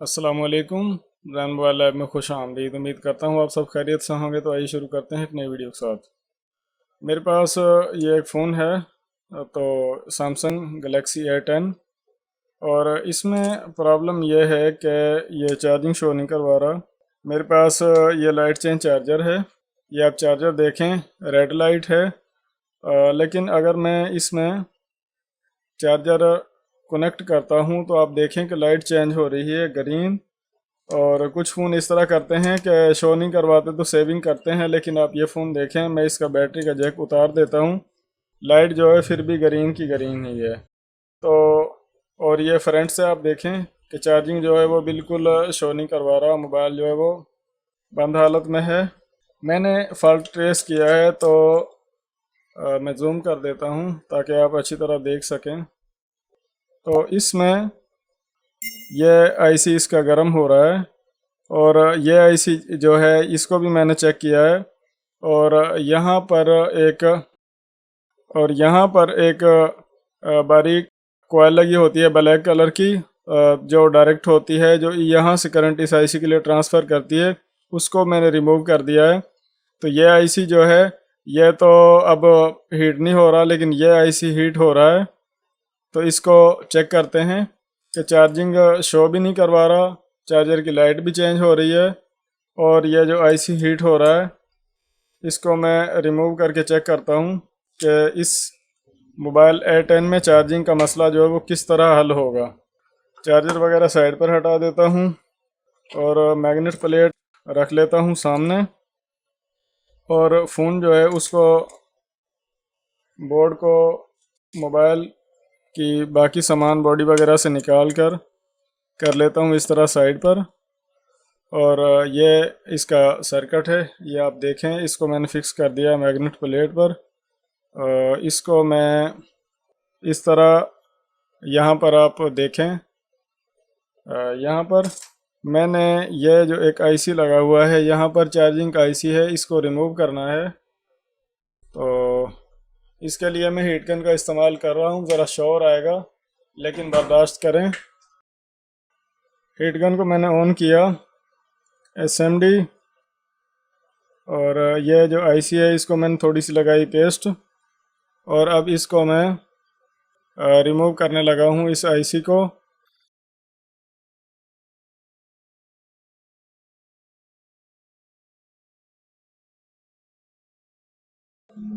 अस्सलामुअलैकुम। रैन mobile lab में खुश आमदीद। उम्मीद करता हूँ आप सब खैरियत से होंगे। तो आइए शुरू करते हैं एक नई वीडियो के साथ। मेरे पास ये एक फ़ोन है, तो सैमसंग गलेक्सी A10। और इसमें प्रॉब्लम ये है कि ये चार्जिंग शो नहीं करवा रहा। मेरे पास ये लाइट चेंज चार्जर है। ये आप चार्जर देखें, रेड लाइट है। लेकिन अगर मैं इसमें चार्जर कनेक्ट करता हूँ तो आप देखें कि लाइट चेंज हो रही है, ग्रीन। और कुछ फ़ोन इस तरह करते हैं कि शो नहीं करवाते तो सेविंग करते हैं, लेकिन आप ये फ़ोन देखें, मैं इसका बैटरी का जैक उतार देता हूँ, लाइट जो है फिर भी ग्रीन की ग्रीन ही है। तो और ये फ्रंट से आप देखें कि चार्जिंग जो है वो बिल्कुल शो नहीं करवा रहा, मोबाइल जो है वो बंद हालत में है। मैंने फॉल्ट ट्रेस किया है, तो मैं जूम कर देता हूँ ताकि आप अच्छी तरह देख सकें। तो इसमें ये आईसी इसका गर्म हो रहा है, और ये आईसी जो है इसको भी मैंने चेक किया है। और यहाँ पर एक और यहाँ पर एक बारीक कॉइल लगी होती है ब्लैक कलर की, जो डायरेक्ट होती है, जो यहाँ से करंट इस आईसी के लिए ट्रांसफ़र करती है, उसको मैंने रिमूव कर दिया है। तो ये आईसी जो है ये तो अब हीट नहीं हो रहा, लेकिन ये आईसी हीट हो रहा है। तो इसको चेक करते हैं कि चार्जिंग शो भी नहीं करवा रहा, चार्जर की लाइट भी चेंज हो रही है, और ये जो आईसी हीट हो रहा है, इसको मैं रिमूव करके चेक करता हूँ कि इस मोबाइल A10 में चार्जिंग का मसला जो है वो किस तरह हल होगा। चार्जर वगैरह साइड पर हटा देता हूँ और मैग्नेट प्लेट रख लेता हूँ सामने, और फ़ोन जो है उसको, बोर्ड को मोबाइल की बाकी सामान बॉडी वगैरह से निकाल कर लेता हूँ इस तरह साइड पर। और ये इसका सर्किट है, ये आप देखें, इसको मैंने फिक्स कर दिया मैग्नेट प्लेट पर। इसको मैं इस तरह, यहाँ पर आप देखें, यहाँ पर मैंने ये जो एक आईसी लगा हुआ है, यहाँ पर चार्जिंग का आईसी है, इसको रिमूव करना है। तो इसके लिए मैं हीट गन का इस्तेमाल कर रहा हूँ, ज़रा शोर आएगा लेकिन बर्दाश्त करें। हीट गन को मैंने ऑन किया, SMD। और ये जो आईसी है इसको मैंने थोड़ी सी लगाई पेस्ट, और अब इसको मैं रिमूव करने लगा हूँ इस आईसी को।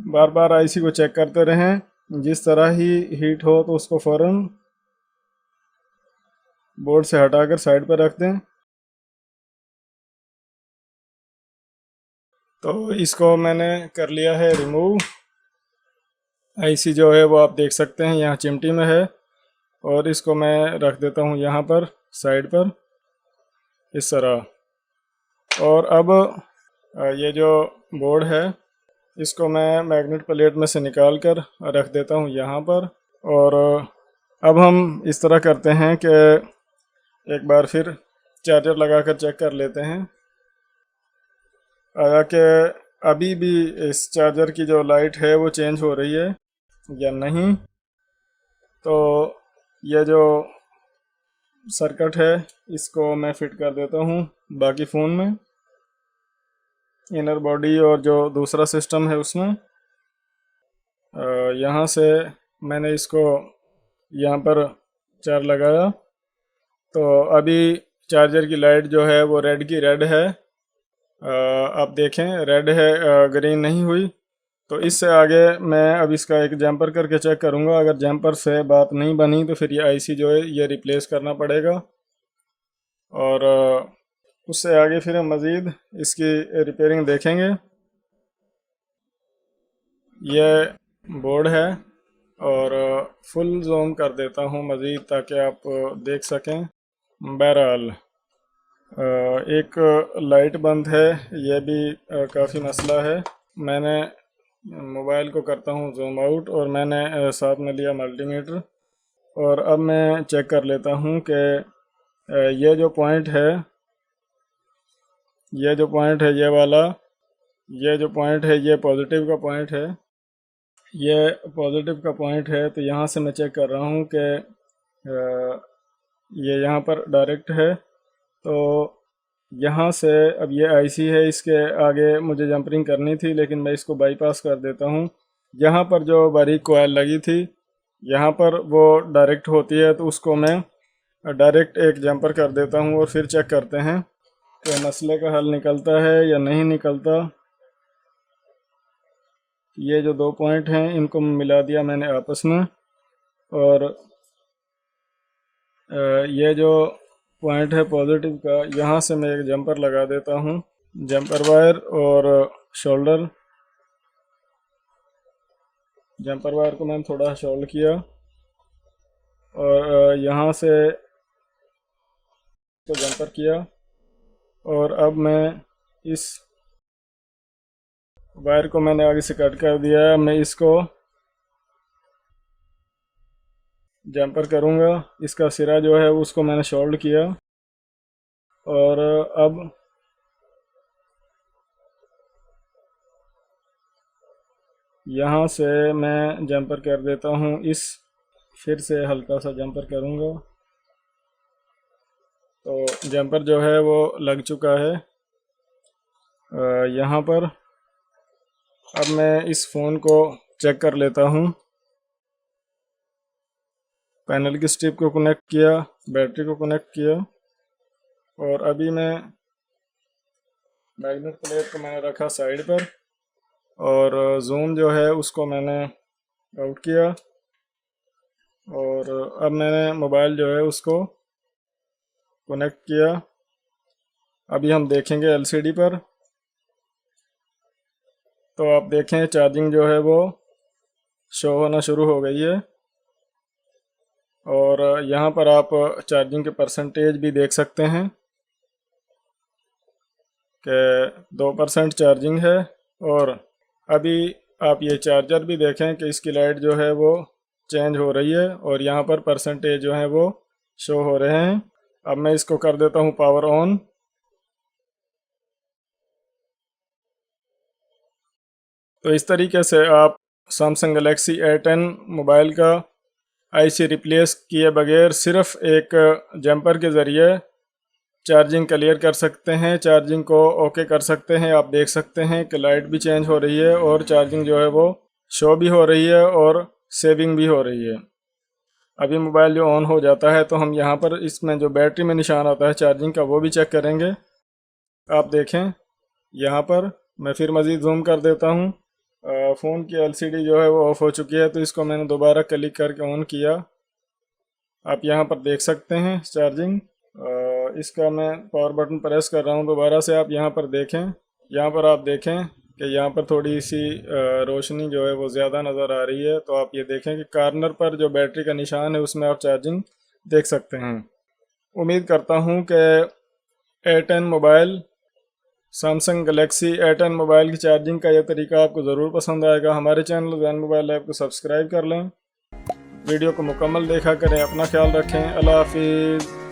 बार बार आईसी को चेक करते रहें, जिस तरह ही हीट हो तो उसको फ़ौरन बोर्ड से हटाकर साइड पर रख दें। तो इसको मैंने कर लिया है रिमूव। आईसी जो है वो आप देख सकते हैं यहाँ चिमटी में है, और इसको मैं रख देता हूँ यहाँ पर साइड पर इस तरह। और अब ये जो बोर्ड है इसको मैं मैग्नेट प्लेट में से निकाल कर रख देता हूँ यहाँ पर। और अब हम इस तरह करते हैं कि एक बार फिर चार्जर लगाकर चेक कर लेते हैं आया कि अभी भी इस चार्जर की जो लाइट है वो चेंज हो रही है या नहीं। तो ये जो सर्किट है इसको मैं फिट कर देता हूँ बाकी फ़ोन में, इनर बॉडी और जो दूसरा सिस्टम है उसमें। यहाँ से मैंने इसको यहाँ पर चार्ज लगाया, तो अभी चार्जर की लाइट जो है वो रेड की रेड है। आप देखें रेड है, ग्रीन नहीं हुई। तो इससे आगे मैं अब इसका एक जंपर करके चेक करूँगा। अगर जंपर से बात नहीं बनी तो फिर ये आईसी जो है ये रिप्लेस करना पड़ेगा, और उससे आगे फिर हम मज़ीद इसकी रिपेयरिंग देखेंगे। ये बोर्ड है, और फुल जूम कर देता हूँ मज़ीद ताकि आप देख सकें। बहरहाल एक लाइट बंद है, ये भी काफ़ी मसला है। मैंने मोबाइल को करता हूँ जूम आउट, और मैंने साथ में लिया मल्टीमीटर, और अब मैं चेक कर लेता हूँ कि ये जो पॉइंट है, ये जो पॉइंट है ये वाला, ये जो पॉइंट है ये पॉजिटिव का पॉइंट है, ये पॉजिटिव का पॉइंट है। तो यहाँ से मैं चेक कर रहा हूँ कि ये यहाँ पर डायरेक्ट है, तो यहाँ से अब ये आईसी है, इसके आगे मुझे जंपरिंग करनी थी लेकिन मैं इसको बाईपास कर देता हूँ। यहाँ पर जो बारीक कॉइल लगी थी यहाँ पर वो डायरेक्ट होती है, तो उसको मैं डायरेक्ट एक जंपर कर देता हूँ और फिर चेक करते हैं कि मसले का हल निकलता है या नहीं निकलता। ये जो 2 पॉइंट हैं इनको मिला दिया मैंने आपस में, और ये जो पॉइंट है पॉजिटिव का, यहाँ से मैं एक जंपर लगा देता हूँ, जंपर वायर और शोल्डर। जंपर वायर को मैंने थोड़ा शोल्ड किया और यहाँ से तो जंपर किया, और अब मैं इस वायर को मैंने आगे से कट कर दिया है। मैं इसको जंपर करूँगा, इसका सिरा जो है उसको मैंने शोल्ड किया, और अब यहाँ से मैं जंपर कर देता हूँ फिर से हल्का सा जंपर करूँगा। तो जंपर जो है वो लग चुका है यहाँ पर। अब मैं इस फ़ोन को चेक कर लेता हूँ। पैनल की स्ट्रिप को कनेक्ट किया, बैटरी को कनेक्ट किया, और अभी मैं मैग्नेट प्लेट को मैंने रखा साइड पर, और जूम जो है उसको मैंने आउट किया, और अब मैंने मोबाइल जो है उसको कनेक्ट किया। अभी हम देखेंगे एलसीडी पर, तो आप देखें चार्जिंग जो है वो शो होना शुरू हो गई है, और यहाँ पर आप चार्जिंग के परसेंटेज भी देख सकते हैं कि 2% चार्जिंग है। और अभी आप ये चार्जर भी देखें कि इसकी लाइट जो है वो चेंज हो रही है, और यहाँ पर परसेंटेज जो है वो शो हो रहे हैं। अब मैं इसको कर देता हूँ पावर ऑन। तो इस तरीके से आप सैमसंग गैलेक्सी A10 मोबाइल का आईसी रिप्लेस किए बगैर सिर्फ एक जंपर के ज़रिए चार्जिंग क्लियर कर सकते हैं, चार्जिंग को ओके कर सकते हैं। आप देख सकते हैं कि लाइट भी चेंज हो रही है और चार्जिंग जो है वो शो भी हो रही है और सेविंग भी हो रही है। अभी मोबाइल जो ऑन हो जाता है तो हम यहाँ पर इसमें जो बैटरी में निशान आता है चार्जिंग का वो भी चेक करेंगे। आप देखें यहाँ पर मैं फिर मज़ीद जूम कर देता हूँ। फ़ोन की एलसीडी जो है वो ऑफ़ हो चुकी है, तो इसको मैंने दोबारा क्लिक करके ऑन किया। आप यहाँ पर देख सकते हैं चार्जिंग। इसका मैं पावर बटन प्रेस कर रहा हूँ दोबारा से। आप यहाँ पर देखें, यहाँ पर आप देखें कि यहाँ पर थोड़ी सी रोशनी जो है वो ज़्यादा नज़र आ रही है। तो आप ये देखें कि कॉर्नर पर जो बैटरी का निशान है उसमें आप चार्जिंग देख सकते हैं। उम्मीद करता हूँ कि A10 mobile, Samsung Galaxy A10 mobile की चार्जिंग का यह तरीका आपको ज़रूर पसंद आएगा। हमारे चैनल जैन मोबाइल ऐप को सब्सक्राइब कर लें, वीडियो को मुकम्मल देखा करें, अपना ख्याल रखें। अल्लाह हाफिज़।